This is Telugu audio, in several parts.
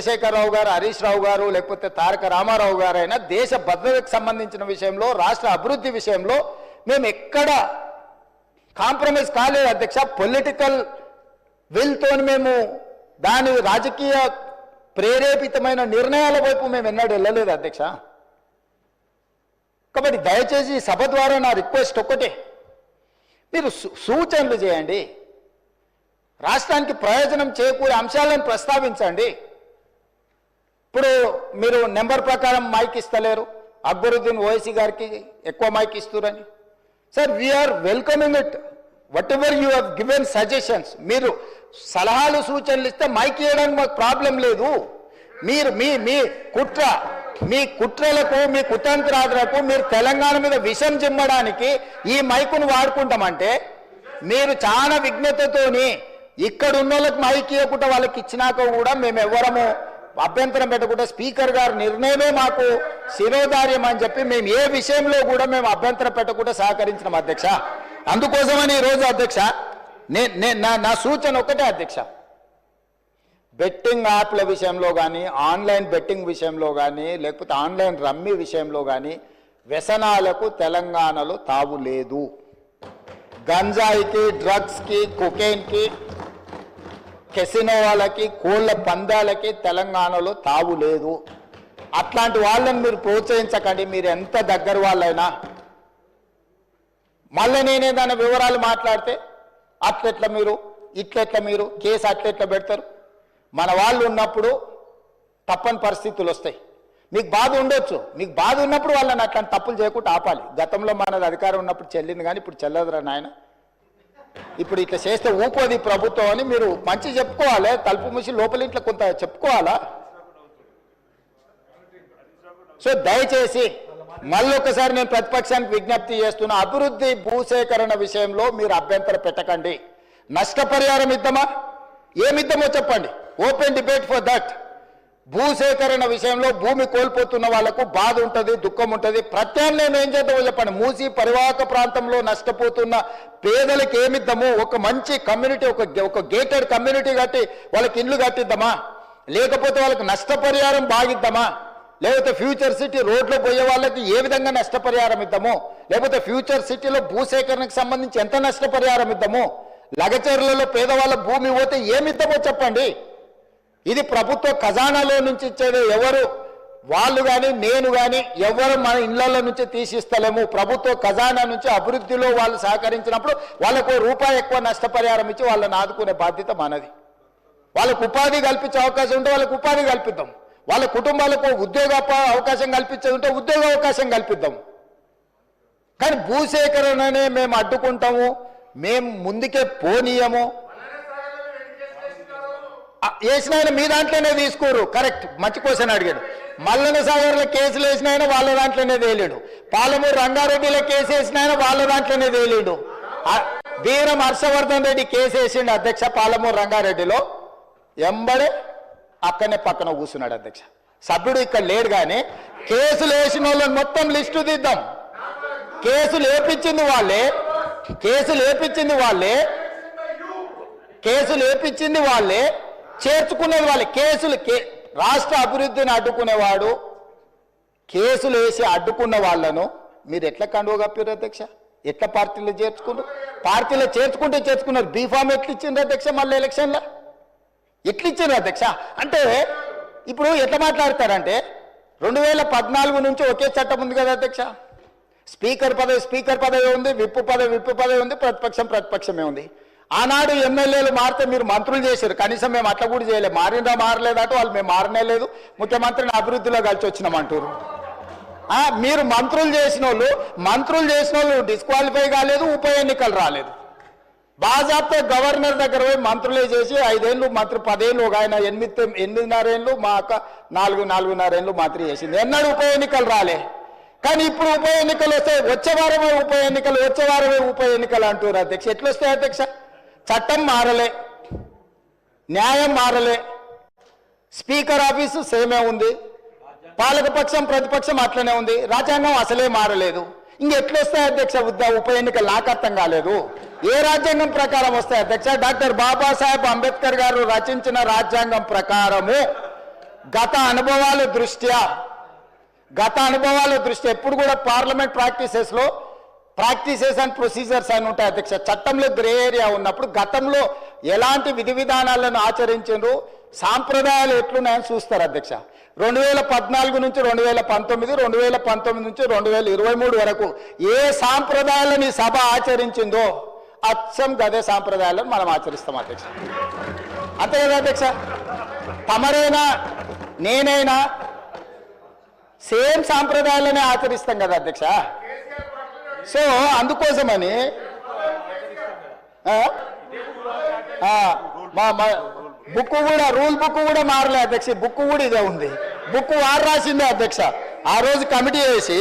చంద్రశేఖరరావు గారు, హరీష్ రావు గారు, లేకపోతే తారక రామారావు గారు అయినా దేశ భద్రతకు సంబంధించిన విషయంలో, రాష్ట్ర అభివృద్ధి విషయంలో మేము ఎక్కడ కాంప్రమైజ్ కాలేదు అధ్యక్ష. పొలిటికల్ విల్తో మేము దాని రాజకీయ ప్రేరేపితమైన నిర్ణయాల వైపు మేము ఎన్నడూ వెళ్ళలేదు అధ్యక్ష. కాబట్టి దయచేసి సభ ద్వారా నా రిక్వెస్ట్ ఒక్కటే, మీరు సూచనలు చేయండి, రాష్ట్రానికి ప్రయోజనం చేకూరే అంశాలను ప్రస్తావించండి. ఇప్పుడు మీరు నెంబర్ ప్రకారం మైక్ ఇస్తలేరు, అక్బరుద్దీన్ ఓవైసీ గారికి ఎక్కువ మైక్ ఇస్తురని. Sir, we are welcoming it, whatever you have given suggestions. మీరు సలహాలు సూచనలు ఇస్తే మైక్ ఇవ్వడానికి మాకు ప్రాబ్లం లేదు. మీరు మీ కుట్రలకు, మీ కుతంత్రాలకు మీరు తెలంగాణ మీద విషం చిమ్మడానికి ఈ మైకును వాడుకుంటామంటే మీరు చాలా విజ్ఞతతోని ఇక్కడ ఉన్న వాళ్ళకి మైక్ ఇవ్వకుండా వాళ్ళకి ఇచ్చినాక కూడా మేము ఎవరము అభ్యంతరం పెట్టకుండా స్పీకర్ గారి నిర్ణయమే మాకు శిరోధార్యం అని చెప్పి మేము ఏ విషయంలో కూడా మేము అభ్యంతరం పెట్టకుండా సహకరించినాం అధ్యక్ష. అందుకోసమని ఈరోజు అధ్యక్ష నా సూచన ఒకటే అధ్యక్ష, బెట్టింగ్ యాప్ల విషయంలో కానీ, ఆన్లైన్ బెట్టింగ్ విషయంలో కానీ, లేకపోతే ఆన్లైన్ రమ్మీ విషయంలో కానీ వ్యసనాలకు తెలంగాణలో తావు లేదు. గంజాయికి, డ్రగ్స్కి, కొకైన్కి, కెసినో వాళ్ళకి, కోళ్ళ పందాలకి తెలంగాణలో తావు లేదు. అట్లాంటి వాళ్ళని మీరు ప్రోత్సహించకండి. మీరు ఎంత దగ్గర వాళ్ళైనా మళ్ళీ నేనేదైనా వివరాలు మాట్లాడితే అట్లెట్లా మీరు, ఇట్లెట్లా మీరు, కేసు అట్లెట్లా పెడతారు. మన వాళ్ళు ఉన్నప్పుడు తప్పని పరిస్థితులు వస్తాయి. మీకు బాధ ఉండొచ్చు, మీకు బాధ ఉన్నప్పుడు వాళ్ళని అట్లాంటి తప్పులు చేయకుండా ఆపాలి. గతంలో మనది అధికారం ఉన్నప్పుడు చెల్లింది, కానీ ఇప్పుడు చెల్లదురా నాయన. ఇప్పుడు ఇట్లా చేస్తే ఊకోది ప్రభుత్వం అని మీరు మంచి చెప్పుకోవాలి. తలుపు మూసి లోపల ఇంట్లో కొంత చెప్పుకోవాలా. సో దయచేసి మళ్ళొకసారి నేను ప్రతిపక్షానికి విజ్ఞప్తి చేస్తున్నా, అభివృద్ధి భూసేకరణ విషయంలో మీరు అభ్యంతరం పెట్టకండి. నష్టపరిహారం ఇద్దామా, ఏమిద్దామో చెప్పండి, ఓపెన్ డిబేట్ ఫర్ దట్. భూసేకరణ విషయంలో భూమి కోల్పోతున్న వాళ్లకు బాధ ఉంటుంది, దుఃఖం ఉంటుంది. ప్రత్యామ్నాయం ఏం చేద్దామో చెప్పండి. మూసి పరివాహక ప్రాంతంలో నష్టపోతున్న పేదలకు ఏమిద్దాము, ఒక మంచి కమ్యూనిటీ, ఒక గేటెడ్ కమ్యూనిటీ కట్టి వాళ్ళకి ఇల్లు కట్టిద్దామా, లేకపోతే వాళ్ళకి నష్టపరిహారం బాగిద్దామా, లేకపోతే ఫ్యూచర్ సిటీ రోడ్లో పోయే వాళ్ళకి ఏ విధంగా నష్టపరిహారం ఇద్దాము, లేకపోతే ఫ్యూచర్ సిటీలో భూసేకరణకు సంబంధించి ఎంత నష్టపరిహారం ఇద్దాము, లగచర్లలో పేదవాళ్ళ భూమి పోతే ఏమిద్దామో చెప్పండి. ఇది ప్రభుత్వ ఖజానాలో నుంచి ఇచ్చేది ఎవరు, వాళ్ళు కానీ నేను కానీ ఎవరు మన ఇళ్లలో నుంచి తీసిస్తలేము. ప్రభుత్వ ఖజానా నుంచి అభివృద్ధిలో వాళ్ళు సహకరించినప్పుడు వాళ్ళకు రూపాయి ఎక్కువ నష్టపరిహారం ఇచ్చి వాళ్ళని ఆదుకునే బాధ్యత మనది. వాళ్ళకు ఉపాధి కల్పించే అవకాశం ఉంటే వాళ్ళకు ఉపాధి కల్పిద్దాం, వాళ్ళ కుటుంబాలకు ఉద్యోగ అవకాశం కల్పించేది ఉంటే ఉద్యోగ అవకాశం కల్పిద్దాం. కానీ భూసేకరణనే మేము అడ్డుకుంటాము, మేము ముందుకే పోనీయము. వేసిన ఆయన మీ దాంట్లోనే తీసుకోరు, కరెక్ట్, మంచి క్వశ్చన్ అడిగాడు. మల్లన సాగర్లో కేసులు వేసిన ఆయన వాళ్ళ దాంట్లోనే తేలేడు, పాలమూరు రంగారెడ్డిలో కేసు వేసిన ఆయన వాళ్ళ దాంట్లోనే తేలేడు. వీరం హర్షవర్ధన్ రెడ్డి కేసు వేసిండు అధ్యక్ష పాలమూరు రంగారెడ్డిలో, ఎంబడే అక్కడనే పక్కన కూర్చున్నాడు అధ్యక్ష. సభ్యుడు ఇక్కడ లేడు, కానీ కేసులు వేసిన వాళ్ళని మొత్తం లిస్టు తీద్దాం. కేసులు వేపించింది వాళ్ళే, చేర్చుకునేది వాళ్ళే. రాష్ట్ర అభివృద్ధిని అడ్డుకునేవాడు, కేసులు వేసి అడ్డుకున్న వాళ్ళను మీరు ఎట్లా కండువ కప్పారు అధ్యక్ష? ఎట్లా పార్టీలో చేర్చుకున్నారు? పార్టీలో చేర్చుకున్నారు. బీఫామ్ ఎట్లా ఇచ్చిండ్రు అధ్యక్ష? మళ్ళీ ఎలక్షన్లో ఎట్లా ఇచ్చిండ్రు అధ్యక్ష? అంటే ఇప్పుడు ఎట్లా మాట్లాడతారంటే 2014 నుంచి ఒకే చట్టం ఉంది కదా అధ్యక్ష. స్పీకర్ పదవి ఉంది, విప్పు పదవి ఉంది, ప్రతిపక్షమే ఉంది. ఆనాడు ఎమ్మెల్యేలు మారితే మీరు మంత్రులు చేశారు, కనీసం మేము అట్లా కూడా చేయలేదు. మారలేదట వాళ్ళు, మేము మారనే లేదు, ముఖ్యమంత్రిని అభివృద్ధిలో కలిసి వచ్చినామంటారు. మీరు మంత్రులు చేసిన వాళ్ళు డిస్క్వాలిఫై కాలేదు, ఉప ఎన్నికలు రాలేదు. బాజాబ్తో గవర్నర్ దగ్గర పోయి మంత్రులే చేసి 5 ఏళ్ళు మంత్రి, 10 ఏళ్ళు, ఒక ఆయన 8.5 ఏళ్ళు, మా అక్క 4.5 ఏళ్ళు మంత్రి చేసింది. ఎన్నడూ ఉప ఎన్నికలు రాలే. కానీ ఇప్పుడు ఉప ఎన్నికలు వస్తే వచ్చే వారమే ఉప ఎన్నికలు అంటారు అధ్యక్ష. ఎట్లా వస్తాయి అధ్యక్ష? చట్టం మారలే, న్యాయం మారలే, స్పీకర్ ఆఫీసు సేమే ఉంది, పాలకపక్షం ప్రతిపక్షం అట్లనే ఉంది, రాజ్యాంగం అసలే మారలేదు. ఇంకెట్లొస్తాయి అధ్యక్ష ఉప ఎన్నికలు? నాకు అర్థం కాలేదు. ఏ రాజ్యాంగం ప్రకారం వస్తాయి అధ్యక్ష? డాక్టర్ బాబాసాహెబ్ అంబేద్కర్ గారు రచించిన రాజ్యాంగం ప్రకారము గత అనుభవాల దృష్ట్యా ఎప్పుడు కూడా పార్లమెంట్ ప్రాక్టీసెస్ అండ్ ప్రొసీజర్స్ అని ఉంటాయి అధ్యక్ష. చట్టంలో గ్రే ఏరియా ఉన్నప్పుడు గతంలో ఎలాంటి విధి విధానాలను ఆచరించారు, సాంప్రదాయాలు ఎట్లున్నాయని చూస్తారు అధ్యక్ష. 2014 నుంచి 2019, 2019 నుంచి 2023 వరకు ఏ సాంప్రదాయాలను ఈ సభ ఆచరించిందో అచ్చం గదే సాంప్రదాయాలను మనం ఆచరిస్తాం అధ్యక్ష. అంతే కదా అధ్యక్ష? తమరైనా నేనైనా సేమ్ సాంప్రదాయాలనే ఆచరిస్తాం కదా అధ్యక్ష. సో అందుకోసమని రూల్ బుక్ కూడా మారలే అధ్యక్ష. బుక్ కూడా ఇదే ఉంది. బుక్ వారు రాసిందే అధ్యక్ష. ఆ రోజు కమిటీ వేసి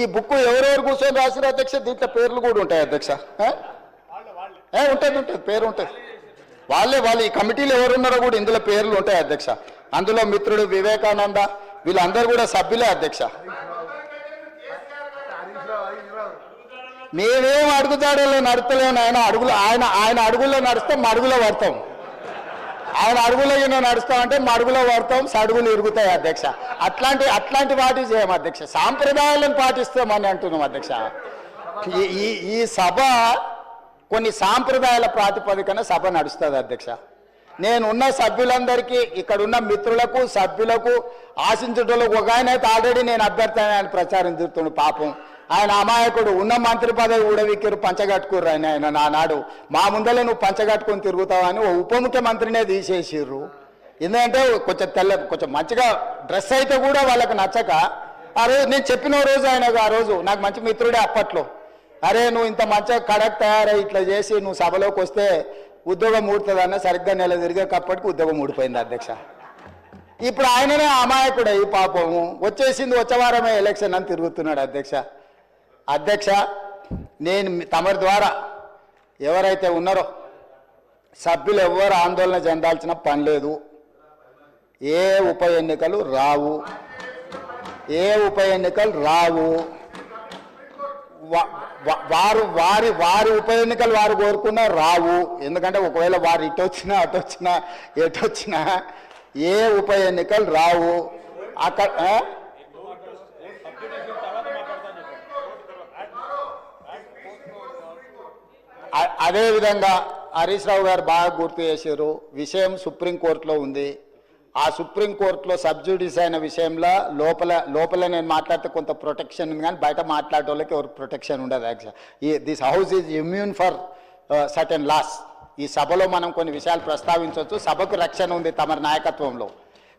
ఈ బుక్ ఎవరెవరు కూర్చొని రాసిరు అధ్యక్ష. దీంట్లో పేర్లు కూడా ఉంటాయి అధ్యక్ష. ఉంటుంది పేరు ఉంటుంది. వాళ్ళు ఈ కమిటీలో ఎవరున్నారో కూడా ఇందులో పేర్లు ఉంటాయి అధ్యక్ష. అందులో మిత్రుడు వివేకానంద వీళ్ళందరూ కూడా సభ్యులే అధ్యక్ష. మేమేం అడుగుతాడో నడుస్తలేము. ఆయన అడుగుల్లో నడుస్తాం, మడుగులో పడతాం. ఆయన అడుగులో నడుస్తామంటే మడుగులో పడతాం, సడుగులు ఇరుగుతాయి అధ్యక్ష. అట్లాంటి వాటి చేయం అధ్యక్ష. సాంప్రదాయాలను పాటిస్తామని అంటున్నాం అధ్యక్ష. ఈ సభ కొన్ని సాంప్రదాయాల ప్రాతిపదికన సభ నడుస్తుంది అధ్యక్ష. నేనున్న సభ్యులందరికీ, ఇక్కడున్న మిత్రులకు, సభ్యులకు, ఆశించుటలకు ఒక ఆయన అయితే ఆల్రెడీ నేను అభ్యర్థి ఆయన ప్రచారం తిరుగుతుండు. పాపం ఆయన అమాయకుడు. ఉన్న మంత్రి పదవి ఊడవిక్కిరు, పంచగట్టుకుర్రు. ఆయన నానాడు మా ముందలే నువ్వు పంచగట్టుకుని తిరుగుతావని ఓ ఉప ముఖ్యమంత్రినే తీసేసిర్రు. ఎందుకంటే కొంచెం మంచిగా డ్రెస్ అయితే కూడా వాళ్ళకి నచ్చక ఆ రోజు నేను చెప్పిన రోజు ఆ రోజు నాకు మంచి మిత్రుడే అప్పట్లో, అరే నువ్వు ఇంత మంచిగా కడక్ తయారై ఇట్లా చేసి నువ్వు సభలోకి వస్తే ఉద్యోగం ఊడుతుందన్న సరిగ్గా నెల తిరిగేటప్పటికి ఉద్యోగం ఊడిపోయింది అధ్యక్ష. ఇప్పుడు ఆయననే అమాయకుడే ఈ పాపము. వచ్చే వారమే ఎలక్షన్ అని తిరుగుతున్నాడు అధ్యక్ష. నేను తమరి ద్వారా ఎవరైతే ఉన్నారో సభ్యులు ఎవరు ఆందోళన చెందాల్సిన పని లేదు. ఏ ఉప ఎన్నికలు రావు. వారి ఉప ఎన్నికలు వారు కోరుకున్నా రావు. ఎందుకంటే ఒకవేళ వారు ఇటొచ్చినా అటొచ్చినా ఎటొచ్చినా ఏ ఉప ఎన్నికలు రావు. అక్కడ అదేవిధంగా హరీష్ రావు గారు బాగా గుర్తు చేశారు. విషయం సుప్రీంకోర్టులో ఉంది. ఆ సుప్రీంకోర్టులో సబ్జుడిస్ అయిన విషయంలో లోపల నేను మాట్లాడితే కొంత ప్రొటెక్షన్ ఉంది, కానీ బయట మాట్లాడే వాళ్ళకి ఎవరికి ప్రొటెక్షన్ ఉండదు actual. This house is immune for certain laws. ఈ సభలో మనం కొన్ని విషయాలు ప్రస్తావించవచ్చు. సభకు రక్షణ ఉంది తమ నాయకత్వంలో.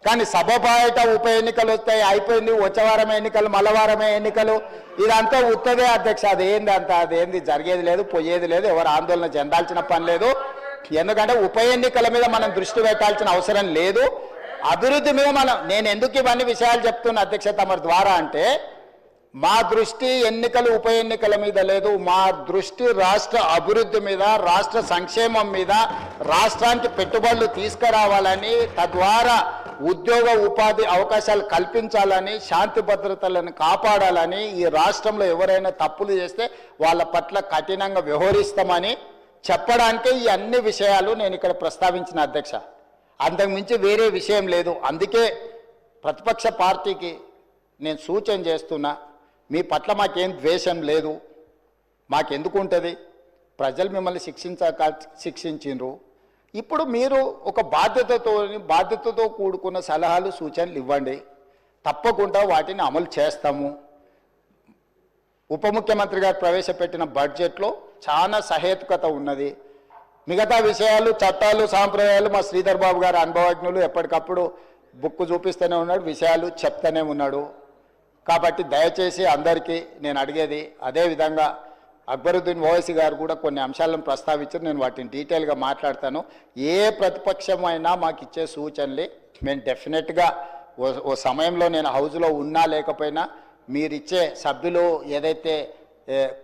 కానీ సభ బయట ఉప ఎన్నికలు వస్తాయి, అయిపోయింది, వచ్చే వారమే ఎన్నికలు, మల్లవారమే ఎన్నికలు, ఇదంతా ఉత్తదే అధ్యక్ష. అదేంది జరిగేది లేదు, పోయేది లేదు, ఎవరు ఆందోళన చెందాల్సిన పని లేదు. ఎందుకంటే ఉప ఎన్నికల మీద మనం దృష్టి పెట్టాల్సిన అవసరం లేదు. అభివృద్ధి మీద నేను ఎందుకు ఇవన్నీ విషయాలు చెప్తున్నా అధ్యక్ష తమ ద్వారా అంటే, మా దృష్టి ఎన్నికలు ఉప ఎన్నికల మీద లేదు. మా దృష్టి రాష్ట్ర అభివృద్ధి మీద, రాష్ట్ర సంక్షేమం మీద, రాష్ట్రానికి పెట్టుబడులు తీసుకురావాలని, తద్వారా ఉద్యోగ ఉపాధి అవకాశాలు కల్పించాలని, శాంతి భద్రతలను కాపాడాలని, ఈ రాష్ట్రంలో ఎవరైనా తప్పులు చేస్తే వాళ్ళ పట్ల కఠినంగా వ్యవహరిస్తామని చెప్పడానికే ఈ అన్ని విషయాలు నేను ఇక్కడ ప్రస్తావించిన అధ్యక్ష. అంతకుమించి వేరే విషయం లేదు. అందుకే ప్రతిపక్ష పార్టీకి నేను సూచన చేస్తున్నా, మీ పట్ల మాకేం ద్వేషం లేదు. మాకెందుకు ఉంటుంది? ప్రజలు మిమ్మల్ని శిక్షించిండ్రు. ఇప్పుడు మీరు ఒక బాధ్యతతో కూడుకున్న సలహాలు, సూచనలు ఇవ్వండి. తప్పకుండా వాటిని అమలు చేస్తాము. ఉప ముఖ్యమంత్రి గారు ప్రవేశపెట్టిన బడ్జెట్లో చాలా సహేతుకత ఉన్నది. మిగతా విషయాలు, చట్టాలు, సాంప్రదాయాలు మా శ్రీధర్ బాబు గారు అనుభవజ్ఞులు, ఎప్పటికప్పుడు బుక్ చూపిస్తూనే ఉన్నాడు, విషయాలు చెప్తూనే ఉన్నాడు. కాబట్టి దయచేసి అందరికీ నేను అడిగేది, అదేవిధంగా అక్బరుద్దీన్ ఓవైసీ గారు కూడా కొన్ని అంశాలను ప్రస్తావించారు. నేను వాటిని డీటెయిల్గా మాట్లాడతాను. ఏ ప్రతిపక్షమైనా మాకు ఇచ్చే సూచనలే మేము డెఫినెట్గా ఓ సమయంలో నేను హౌస్లో ఉన్నా లేకపోయినా మీరిచ్చే సభ్యులు ఏదైతే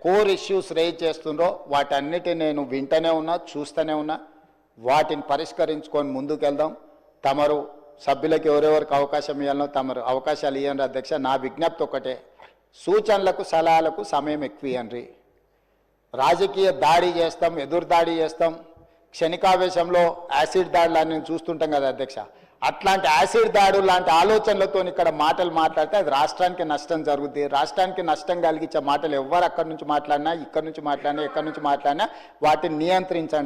కోర్ ఇష్యూస్ రేజ్ చేస్తుండ్రో వాటన్నిటిని నేను వింటూనే ఉన్నా, చూస్తూనే ఉన్నా. వాటిని పరిష్కరించుకొని ముందుకెళ్దాం. తమరు సభ్యులకు ఎవరెవరికి అవకాశం ఇవ్వాలనో తమరు అవకాశాలు ఇవ్వండి అధ్యక్ష. నా విజ్ఞప్తి ఒకటే, సూచనలకు, సలహాలకు సమయం ఎక్కువ ఇవ్వండి. రాజకీయ దాడి చేస్తాం, ఎదురు దాడి చేస్తాం, క్షణికావేశంలో యాసిడ్ దాడులు అని చూస్తుంటాం కదా అధ్యక్ష. అట్లాంటి యాసిడ్ దాడు లాంటి ఆలోచనలతో ఇక్కడ మాటలు మాట్లాడితే అది రాష్ట్రానికి నష్టం జరుగుతుంది. రాష్ట్రానికి నష్టం కలిగించే మాటలు ఎవరు అక్కడి నుంచి మాట్లాడినా, ఇక్కడి నుంచి మాట్లాడినా, ఎక్కడి నుంచి మాట్లాడినా వాటిని నియంత్రించండి.